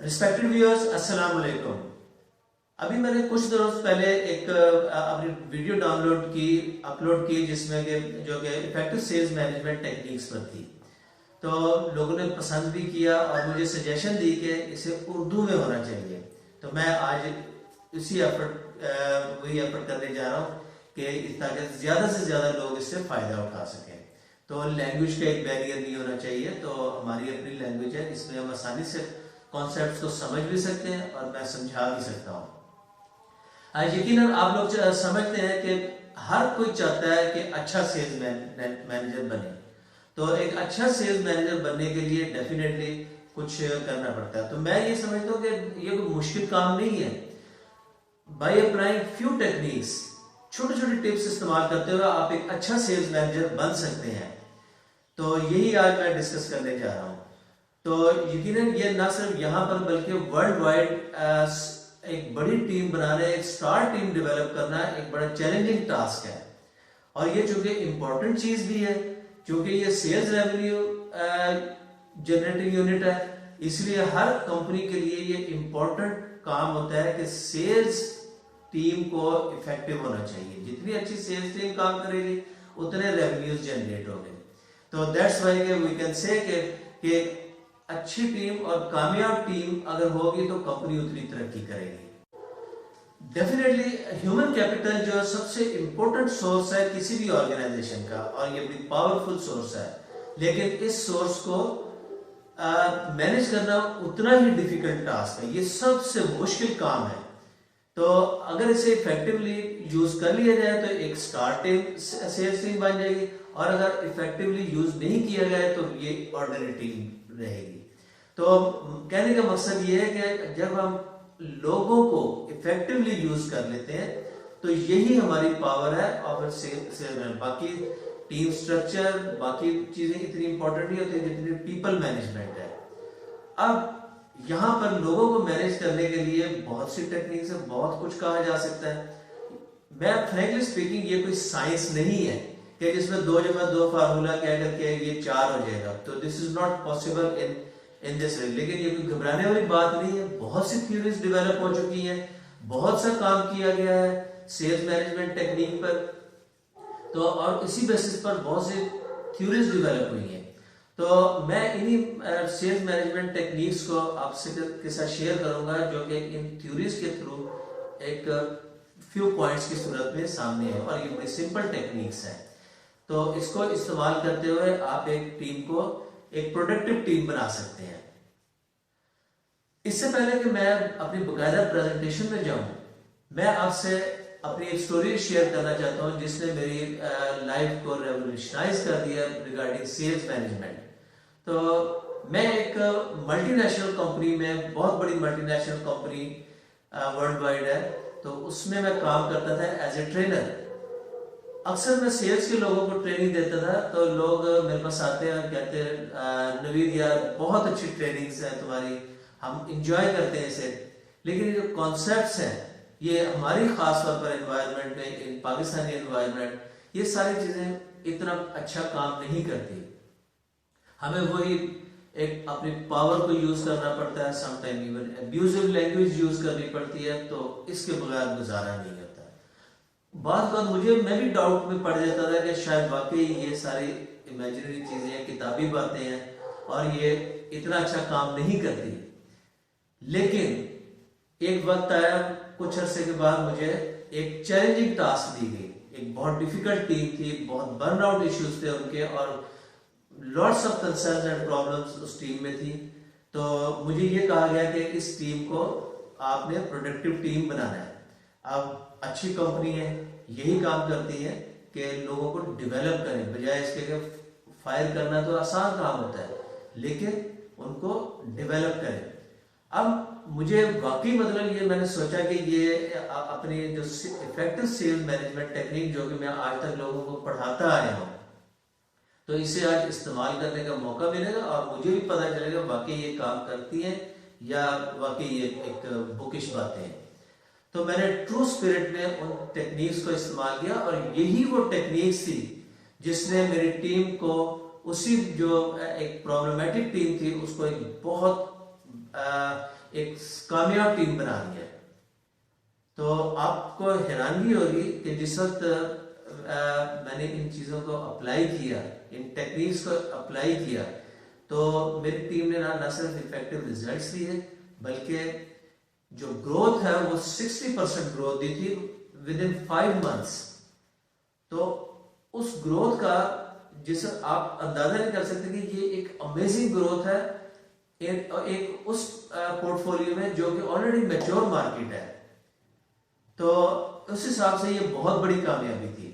Respected viewers, अस्सलाम वालेकुम। अभी मैंने कुछ दिनों पहले एक अपनी वीडियो अपलोड की जिसमें जो कि इफेक्टिव सेल्स मैनेजमेंट टेक्निक्स पर थी। तो लोगों ने पसंद भी किया और मुझे सजेशन दी कि इसे उर्दू में होना चाहिए। तो मैं आज वही एफर्ट करने जा रहा हूँ कि ताकि ज़्यादा से ज़्यादा लोग इससे फ़ायदा उठा सकें। तो लैंग्वेज का एक बैरियर नहीं होना चाहिए। तो हमारी अपनी लैंग्वेज है, इसमें हम आसानी से कॉन्सेप्ट्स को समझ भी सकते हैं और मैं समझा भी सकता हूँ। यकीनन आप लोग समझते हैं कि हर कोई चाहता है कि अच्छा सेल्स मैनेजर बने। तो एक अच्छा सेल्स मैनेजर बनने के लिए डेफिनेटली कुछ करना पड़ता है। तो मैं ये समझता हूँ कि ये कोई मुश्किल काम नहीं है। बाय अप्लाइंग फ्यू टेक्निक्स, छोटे छोटे टिप्स इस्तेमाल करते हुए आप एक अच्छा सेल्स मैनेजर बन सकते हैं। तो यही आज मैं डिस्कस करने जा रहा हूँ। तो यकीनन ये ना सिर्फ यहाँ पर बल्कि वर्ल्ड वाइड एक बड़ी टीम बनाना, एक स्टार टीम डेवलप करना एक बड़ा चैलेंजिंग टास्क है। और ये चूंकि इम्पोर्टेंट चीज भी है, क्योंकि ये सेल्स रेवेन्यू जनरेटिंग यूनिट है, इसलिए हर कंपनी के लिए ये इम्पोर्टेंट काम होता है कि सेल्स टीम को इफेक्टिव होना चाहिए। जितनी अच्छी सेल्स टीम काम करेगी उतने रेवेन्यूज जनरेट होंगे। तो that's why we can say कि अच्छी टीम और कामयाब टीम अगर होगी तो कंपनी उतनी तरक्की करेगी। डेफिनेटली ह्यूमन कैपिटल जो सबसे इंपॉर्टेंट सोर्स है किसी भी ऑर्गेनाइजेशन का, और ये बड़ी पावरफुल सोर्स है, लेकिन इस सोर्स को मैनेज करना उतना ही डिफिकल्ट टास्क है। ये सबसे मुश्किल काम है। तो अगर इसे इफेक्टिवली यूज कर लिया जाए तो एक स्टार टीम, सेल्स टीम बन जाएगी, और अगर इफेक्टिवली यूज नहीं किया गया तो ये ऑर्डिनरी टीम रहेगी। तो कहने का मकसद ये है कि जब हम लोगों को इफेक्टिवली यूज कर लेते हैं तो यही हमारी पावर है। और फिर बाकी टीम स्ट्रक्चर, बाकी चीजें इतनी इंपॉर्टेंट नहीं होती जितनी पीपल मैनेजमेंट है। अब यहाँ पर लोगों को मैनेज करने के लिए बहुत सी टेक्निक्स है, बहुत कुछ कहा जा सकता है। मैं फ्रैंकली स्पीकिंग ये कोई साइंस नहीं है कि जिसमें 2 जमा 2 फार्मूला कह करके ये 4 हो जाएगा। तो this is not possible in this way. लेकिन ये कोई घबराने वाली बात नहीं है। बहुत सी थ्योरीज डेवलप हो चुकी हैं, बहुत सा काम किया गया है सेल्स मैनेजमेंट टेक्निक पर। तो और इसी बेसिस पर बहुत सी थ्योरीज डेवलप हुई हैं। तो मैं इन्हीं सेल्स मैनेजमेंट टेक्निक्स को आपसे के साथ शेयर करूंगा, जो कि इन थ्योरीज के थ्रू एक फ्यू पॉइंट्स की सूरत में सामने है, और ये बड़ी सिंपल टेक्निक्स हैं। तो इसको इस्तेमाल करते हुए आप एक टीम को एक प्रोडक्टिव टीम बना सकते हैं। इससे पहले कि मैं अपनी बकायदा प्रेजेंटेशन में जाऊं, मैं आपसे अपनी एक स्टोरी शेयर करना चाहता हूं जिसने मेरी लाइफ को रेवोल्यूशनाइज कर दिया रिगार्डिंग सेल्स मैनेजमेंट। तो मैं एक मल्टीनेशनल कंपनी में, बहुत बड़ी मल्टीनेशनल कंपनी वर्ल्ड वाइड है, तो उसमें मैं काम करता था एज ए ट्रेनर। अक्सर मैं सेल्स के लोगों को ट्रेनिंग देता था। तो लोग मेरे पास आते हैं और कहते हैं नवीद यार बहुत अच्छी ट्रेनिंग्स है तुम्हारी, हम इंजॉय करते हैं इसे, लेकिन ये जो कॉन्सेप्ट्स हैं ये हमारी खास तौर पर एनवायरनमेंट में, इन पाकिस्तानी एनवायरनमेंट, ये सारी चीजें इतना अच्छा काम नहीं करती। हमें वही एक अपनी पावर को यूज करना पड़ता है, sometime even abusive language use करनी पड़ती है। तो इसके बगैर गुजारा नहीं करता। बात मैं भी डाउट में पड़ जाता था कि शायद वाकई ये सारी इमेजिनरी चीजें, किताबी बातें हैं और ये इतना अच्छा काम नहीं करती। लेकिन एक वक्त आया, कुछ अरसे के बाद मुझे एक चैलेंजिंग टास्क दी गई। एक बहुत डिफिकल्ट टीम थी, बहुत बर्नआउट इश्यूज थे उनके, और lots of concerns and problems उस टीम में थी। तो मुझे ये कहा गया कि इस टीम को आपने प्रोडक्टिव टीम बनाना है। अब अच्छी कंपनी है, यही काम करती है कि लोगों को डेवलप करें, बजाय इसके कि फायर करना तो आसान काम होता है, लेकिन उनको डेवलप करें। अब मुझे वाकई ये मैंने सोचा कि ये अपनी जो इफेक्टिव सेल्स मैनेजमेंट टेक्निक जो कि मैं आज तक लोगों को पढ़ाता आया हूँ, तो इसे आज इस्तेमाल करने का मौका मिलेगा और मुझे भी पता चलेगा वाकई ये काम करती है या वाकई ये एक बुकिश बातें हैं। तो मैंने ट्रू स्पिरिट में उन टेक्निक्स को इस्तेमाल किया, और यही वो टेक्निक्स थी जिसने मेरी टीम को, उसी जो एक प्रॉब्लमेटिक टीम थी उसको एक बहुत कामयाब टीम बनानी है, तो आपको हैरानगी होगी कि जिस वक्त मैंने इन चीज़ों को अप्लाई किया, इन टेक्निक्स को अप्लाई किया, तो मेरी टीम ने ना सिर्फ इफेक्टिव रिजल्ट्स दिए, बल्कि जो ग्रोथ है वो 60% ग्रोथ दी थी विद इन 5 मंथ्स। तो उस ग्रोथ का जिसे आप अंदाजा नहीं कर सकते कि ये एक अमेजिंग ग्रोथ है एक उस पोर्टफोलियो में जो कि ऑलरेडी मैच्योर मार्केट है। तो उस हिसाब से ये बहुत बड़ी कामयाबी थी।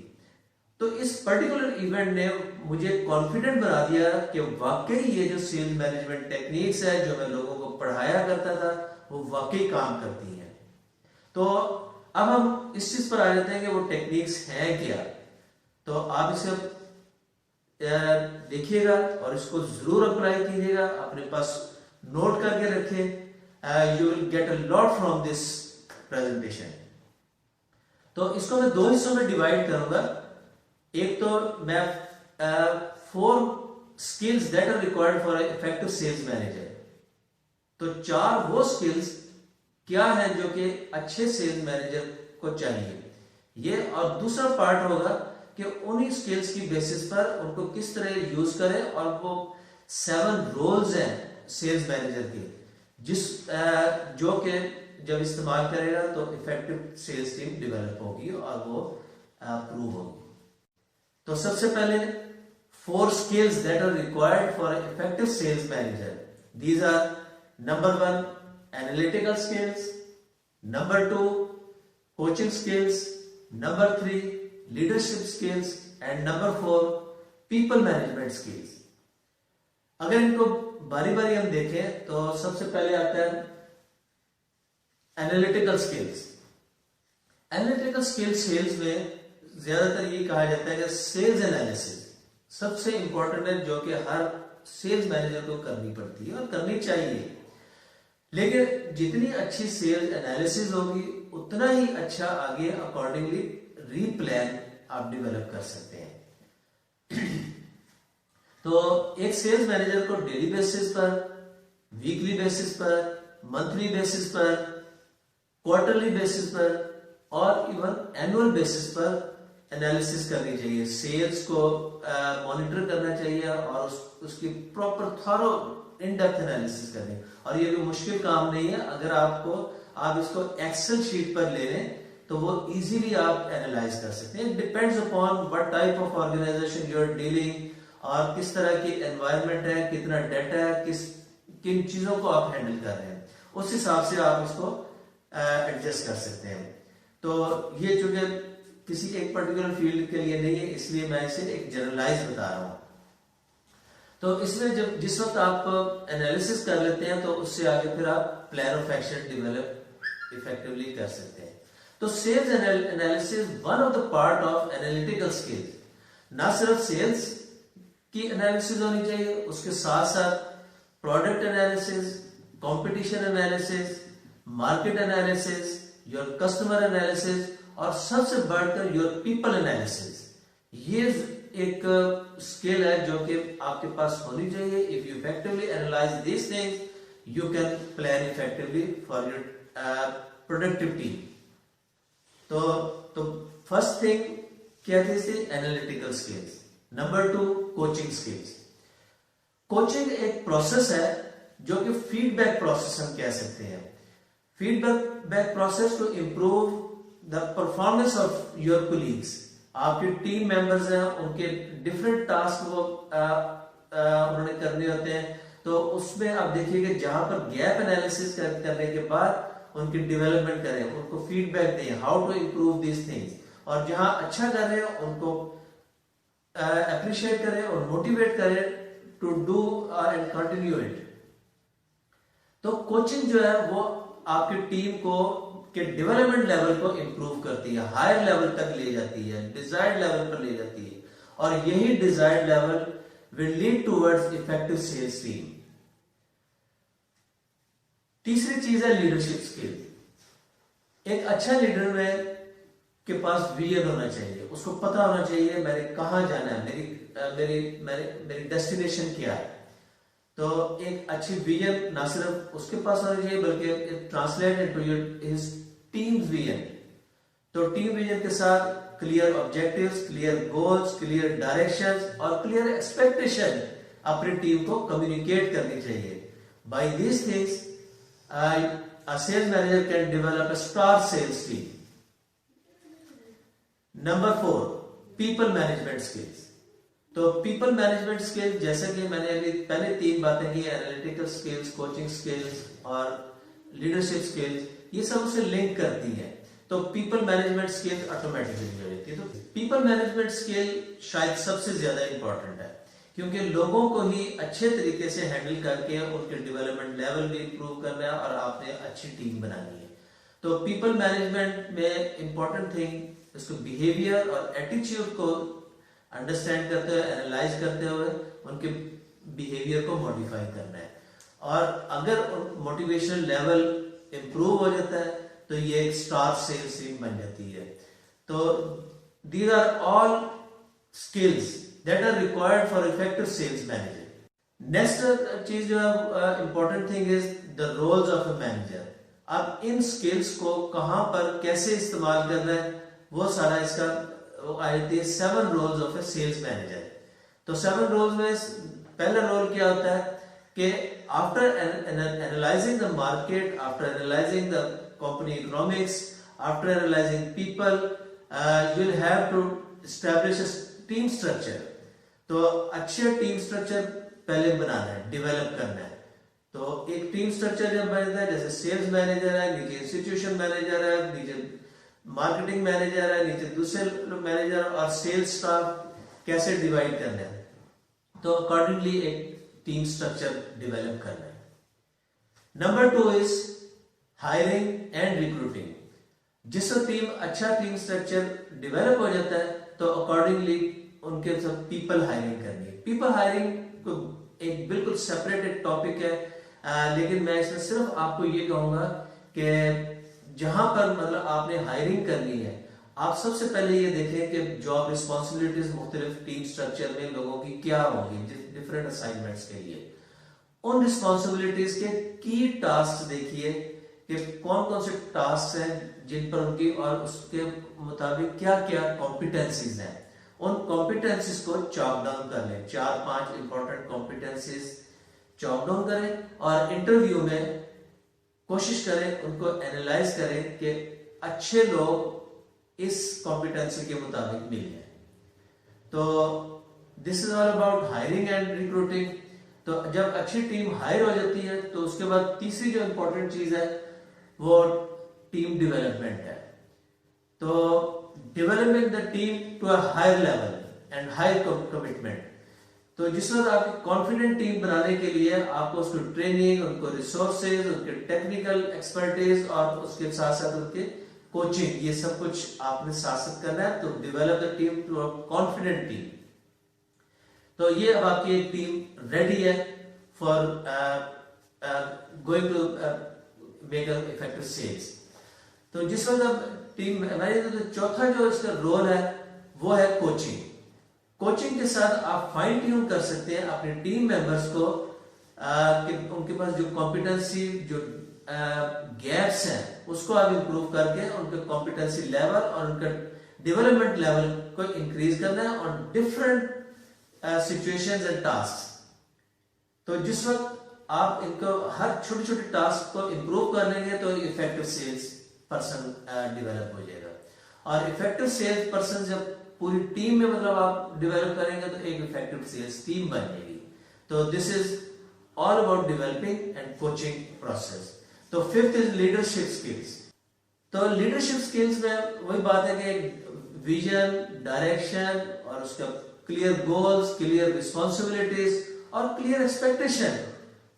तो इस पर्टिकुलर इवेंट ने मुझे कॉन्फिडेंट बना दिया कि वाकई ये जो सेल्स मैनेजमेंट टेक्निक्स है जो मैं लोगों को पढ़ाया करता था वो वाकई काम करती हैं। तो अब हम इस चीज पर आ जाते हैं कि वो टेक्निक्स हैं क्या। तो आप इसे देखिएगा और इसको जरूर अप्लाई कीजिएगा, अपने पास नोट करके रखें। You will get a lot from this presentation. तो इसको मैं 2 हिस्सों में डिवाइड करूंगा। एक तो मैं 4 skills that are required for effective sales manager. तो 4 वो स्किल्स क्या है जो कि अच्छे सेल्स मैनेजर को चाहिए ये, और दूसरा पार्ट होगा कि उन्हीं स्किल्स की बेसिस पर उनको किस तरह यूज करें, और वो 7 रोल्स हैं सेल्स मैनेजर के जिस जो कि जब इस्तेमाल करेगा तो इफेक्टिव सेल्स टीम डेवलप होगी और वो प्रूव होगी। तो सबसे पहले 4 skills that are required for an effective sales manager. These are number 1 analytical skills, number 2 coaching skills, number 3 leadership skills and number 4 people management skills. अगर इनको बारी बारी हम देखें तो सबसे पहले आता है analytical skills. Analytical skills sales में ज्यादातर ये कहा जाता है कि सेल्स एनालिसिस सबसे इंपॉर्टेंट है जो कि हर सेल्स मैनेजर को करनी पड़ती है और करनी चाहिए। लेकिन जितनी अच्छी सेल्स एनालिसिस होगी उतना ही अच्छा आगे अकॉर्डिंगली रीप्लान आप डेवलप कर सकते हैं। तो एक सेल्स मैनेजर को डेली बेसिस पर, वीकली बेसिस पर, मंथली बेसिस पर, क्वार्टरली बेसिस पर और इवन एनुअल बेसिस पर एनालिसिस करनी चाहिए। सेल्स को मॉनिटर करना चाहिए और उसकी proper thorough in depth analysis करनी। और ये भी मुश्किल काम नहीं है। अगर आप इसको एक्सेल शीट पर ले लें तो वो इजीली आप एनालाइज कर सकते हैं। Depends upon what type of organisation you are dealing और किस तरह की एनवायरनमेंट है, कितना डाटा है, किन चीजों को आप हैंडल कर रहे हैं, उस हिसाब से आप इसको एडजस्ट कर सकते हैं। तो ये चूंकि किसी एक पर्टिकुलर फील्ड के लिए नहीं है इसलिए मैं इसे एक जनरलाइज बता रहा हूं। तो इसमें जिस वक्त आप एनालिसिस कर लेते हैं तो उससे आगे फिर आप plan of action develop effectively कर सकते हैं। तो sales analysis one of the part of analytical skills. ना सिर्फ सेल्स की एनालिसिस होनी चाहिए, उसके साथ साथ product analysis, competition analysis, market analysis, your customer analysis और सबसे बढ़कर योर पीपल एनालिसिस। ये एक स्किल है जो कि आपके पास होनी चाहिए। If you effectively analyse this things you can plan effectively for your productive team. तो फर्स्ट थिंग क्या थी इससे? Analytical skills. Number 2 coaching skills. Coaching एक प्रोसेस है जो कि फीडबैक प्रोसेस हम कह सकते हैं। Feedback process to improve the performance of your colleagues. आपके टीम मेंबर्स हैं, उनके डिफरेंट टास्क वो उन्होंने करने होते हैं। तो उसमें आप देखिए कि जहां पर गैप एनालिसिस करने के बाद उनकी डेवलपमेंट करें, उनको फीडबैक दें, how to improve these things. और जहां अच्छा कर रहे हैं उनको अप्रिशिएट करें और मोटिवेट करें to do and continue it. तो कोचिंग जो है वो आपकी टीम को के डेवलपमेंट लेवल को इंप्रूव करती है, हायर लेवल तक ले जाती है, डिजायर्ड लेवल पर ले जाती है और यही desired level will lead towards effective sales team. तीसरी चीज है लीडरशिप स्किल। एक अच्छा लीडर में के पास विजन होना चाहिए, उसको पता होना चाहिए मैंने कहां जाना है, मेरी डेस्टिनेशन क्या है। तो एक अच्छी विजन ना सिर्फ उसके पास होनी चाहिए बल्कि translate into his team vision. तो टीम विजन के साथ clear objectives, clear goals, clear directions और क्लियर एक्सपेक्टेशन अपनी टीम को कम्युनिकेट करनी चाहिए। By these things a sales manager can develop a star sales team. Number 4, people management skills. तो people management skills जैसे कि मैंने अभी पहले 3 बातें की, एनालिटिकल स्किल्स, कोचिंग स्किल्स और लीडरशिप स्किल्स, ये सब उसे लिंक करती है। तो people management skills ऑटोमेटिकली हो जाती है। तो people management skill शायद सबसे ज्यादा इंपॉर्टेंट है क्योंकि लोगों को ही अच्छे तरीके से हैंडल करके उनके डेवलपमेंट लेवल भी इंप्रूव करना है और आपने अच्छी टीम बनानी है। तो पीपल मैनेजमेंट में इंपॉर्टेंट थिंग इसको बिहेवियर और एटीट्यूड को अंडरस्टैंड करते हुए, एनालाइज करते हुए उनके बिहेवियर को मॉडिफाई करना है। और अगर मोटिवेशनल लेवल इंप्रूव हो जाता है तो ये एक स्टार सेल्स टीम बन जाती है। तो these are all skills that are required for effective sales manager. Next चीज जो है important thing is the roles of a manager. अब इन skills को कहां पर कैसे इस्तेमाल करना है वो सारा इसका आती है 7 roles of a sales manager. तो 7 roles में पहला रोल क्या होता है कि after analyzing the market, after analyzing the company economics, after analyzing people, you will have to establish a team structure. तो अच्छे टीम स्ट्रक्चर पहले बनाना है, डेवलप करना है। तो एक टीम स्ट्रक्चर जब बनता है, जैसे सेल्स मैनेजर है, नीचे इंस्टीट्यूशन मैनेजर है, नीचे मार्केटिंग मैनेजर है, नीचे दूसरे मैनेजर और सेल्स स्टाफ कैसे डिवाइड करना है, तो अकॉर्डिंगली एक टीम स्ट्रक्चर डेवलप करना है। Number 2 is hiring and recruiting. जिस टीम अच्छा टीम स्ट्रक्चर डेवलप हो जाता है तो अकॉर्डिंगली उनके सब पीपल हायरिंग करनी है। पीपल हायरिंग को एक बिल्कुल सेपरेटेड टॉपिक है, लेकिन मैं इसमें सिर्फ आपको ये कहूंगा कि जहां पर मतलब आपने हायरिंग करनी है, आप सबसे पहले ये देखें कि जॉब रिस्पॉन्सिबिलिटीज मुख्तलिफ टीम स्ट्रक्चर में लोगों की क्या होगी डिफरेंट असाइनमेंट्स के लिए। उन रिस्पॉन्सिबिलिटीज के की टास्क देखिए कि कौन कौन से टास्क हैं जिन पर उनकी और उसके मुताबिक क्या क्या कॉम्पिटेंसीज हैं। उन कॉम्पिटेंसीज को चॉप डाउन कर लें, 4-5 इंपॉर्टेंट कॉम्पिटेंसीज चॉप डाउन करें और इंटरव्यू में कोशिश करें उनको एनालाइज करें कि अच्छे लोग इस कॉम्पिटेंसी के मुताबिक मिल जाए। तो this is all about hiring and recruiting. तो जब अच्छी टीम हायर हो जाती है तो उसके बाद तीसरी जो इंपॉर्टेंट चीज है वो टीम डेवलपमेंट है। तो developing the team to a higher level and higher commitment. तो जिस वक्त आपकी कॉन्फिडेंट टीम बनाने के लिए आपको उसको ट्रेनिंग, उनको रिसोर्सेज, उनके टेक्निकल एक्सपर्टीज और उसके साथ साथ उनके कोचिंग, ये सब कुछ आपने साथ साथ करना है। तो develop the team to a confident team. तो ये अब आपकी एक टीम रेडी है for going to make effective sales. तो जिस वक्त अब टीम हमारी तो चौथा जो इसका रोल है वो है कोचिंग। कोचिंग के साथ आप फाइन ट्यून कर सकते हैं अपने टीम मेंबर्स को कि उनके पास जो कॉम्पिटेंसी जो गैप्स हैं उसको आप इंप्रूव करके उनके कॉम्पिटेंसी लेवल और उनका डेवलपमेंट लेवल को इंक्रीज करना है on different situations and task. तो जिस वक्त आप इनको हर छोटे छोटे टास्क को इंप्रूव कर लेंगे तो इफेक्टिव सेल्स पर्सन डेवलप हो जाएगा। और इफेक्टिव सेल्स पर्सन जब पूरी टीम में मतलब आप डेवलप करेंगे तो एक इफेक्टिव सेल्स टीम बन जाएगी। तो this is all about developing and coaching process. तो फिफ्थ इज लीडरशिप स्किल्स। तो लीडरशिप स्किल्स में वही बात है कि विजन, डायरेक्शन और उसका क्लियर गोल्स, क्लियर रिस्पॉन्सिबिलिटीज और क्लियर एक्सपेक्टेशन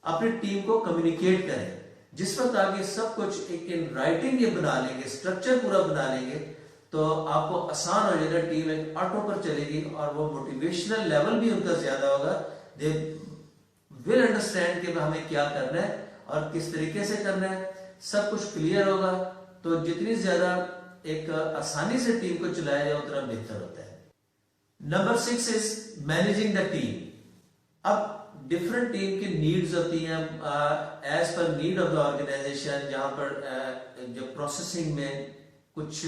अपनी टीम को कम्युनिकेट करें। जिस वक्त आप ये सब कुछ एक इन राइटिंग ये बना लेंगे, स्ट्रक्चर पूरा बना लेंगे, तो आपको आसान हो जाएगा, टीम एक ऑटो पर चलेगी और वो मोटिवेशनल लेवल भी उनका ज्यादा होगा। दे विल अंडरस्टैंड कि हमें क्या करना है और किस तरीके से करना है, सब कुछ क्लियर होगा। तो जितनी ज्यादा एक आसानी से टीम को चलाया जाए उतना बेहतर होता है। Number 6 is managing the team. अब डिफरेंट टीम की नीड्स होती हैं as per need of the organisation. जहाँ पर जो प्रोसेसिंग में कुछ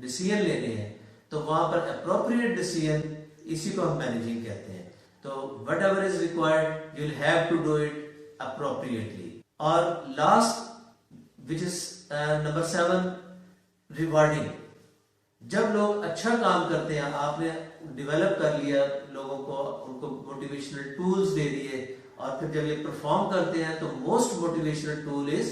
डिसीजन लेने हैं तो वहां पर अप्रोप्रिएट डिसीजन, इसी को हम मैनेजिंग कहते हैं। तो whatever is required you will have to do it appropriately. और last which is number 7, rewarding. जब लोग अच्छा काम करते हैं, आपने डेवलप कर लिया लोगों को, उनको मोटिवेशनल टूल्स दे दिए, और फिर जब ये परफॉर्म करते हैं तो most motivational tool is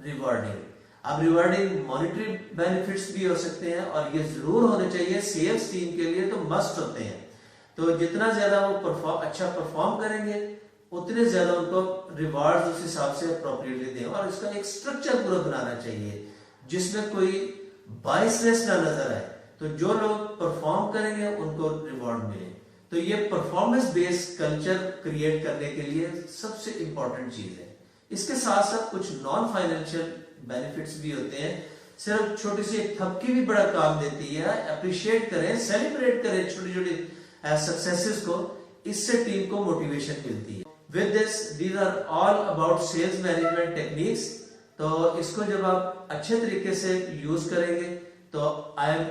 rewarding. अब रिवार्डिंग मॉनिटरी बेनिफिट्स भी हो सकते हैं, और ये जरूर होने चाहिए सेल्स टीम के लिए, तो मस्ट होते हैं। तो जितना ज्यादा वो अच्छा परफॉर्म करेंगे उतने ज्यादा उनको रिवार्ड उस हिसाब से अप्रोप्रिएटली दें। और इसका एक स्ट्रक्चर पूरा बनाना चाहिए जिसमें कोई बायसनेस ना नजर आए। तो जो लोग परफॉर्म करेंगे उनको रिवॉर्ड मिले। तो ये परफॉर्मेंस बेस्ड कल्चर क्रिएट करने के लिए सबसे इंपॉर्टेंट चीज है। इसके साथ साथ कुछ नॉन फाइनेंशियल बेनिफिट्स भी होते हैं। सिर्फ छोटी सी एक थपकी भी बड़ा काम देती है। अप्रिशिएट करें, सेलिब्रेट करें छोटी छोटी सक्सेसेस को, इससे टीम को मोटिवेशन मिलती है। With this these are all about sales management techniques. तो इसको जब आप अच्छे तरीके से यूज करेंगे तो I am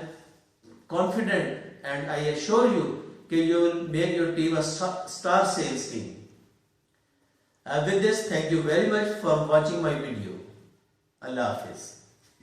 confident and I assure you कि you will make your team a star sales team. With this, thank you very much for watching my video. Allah Hafiz.